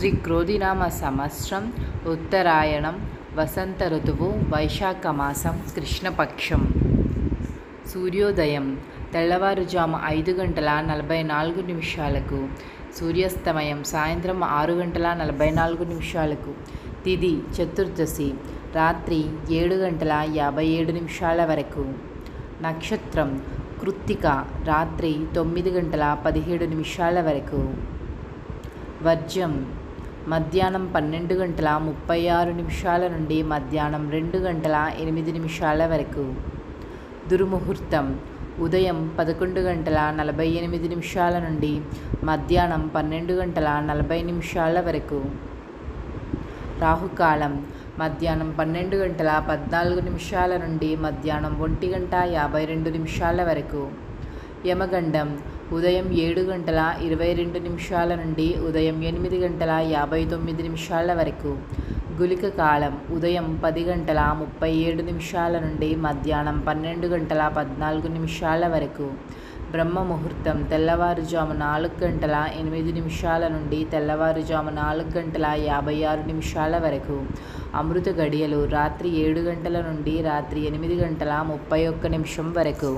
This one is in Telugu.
శ్రీ క్రోధినామ సంవత్సరం ఉత్తరాయణం వసంత ఋతువు వైశాఖ మాసం కృష్ణపక్షం. సూర్యోదయం తెల్లవారుజాము 5:44 సూర్యాస్తమయం సాయంత్రం 6:44. తిథి చతుర్దశి రాత్రి 7:57 వరకు. నక్షత్రం కృత్తిక రాత్రి 9:17 వరకు. వర్జ్యం మధ్యాహ్నం 12:36 నుండి మధ్యాహ్నం 2:08 వరకు. దుర్ముహూర్తం ఉదయం 11:48 నుండి మధ్యాహ్నం 12:40 వరకు. రాహుకాలం మధ్యాహ్నం 12:14 నుండి మధ్యాహ్నం 1:52 వరకు. యమగండం ఉదయం 7:22 నుండి ఉదయం 8:59 వరకు. గుళిక కాలం ఉదయం 10:37 నుండి మధ్యాహ్నం 12:14 వరకు. బ్రహ్మ ముహూర్తం తెల్లవారుజాము 4:08 నుండి తెల్లవారుజాము 4:56 వరకు. అమృత గడియలు రాత్రి 7 గంటల నుండి రాత్రి 8:31 వరకు.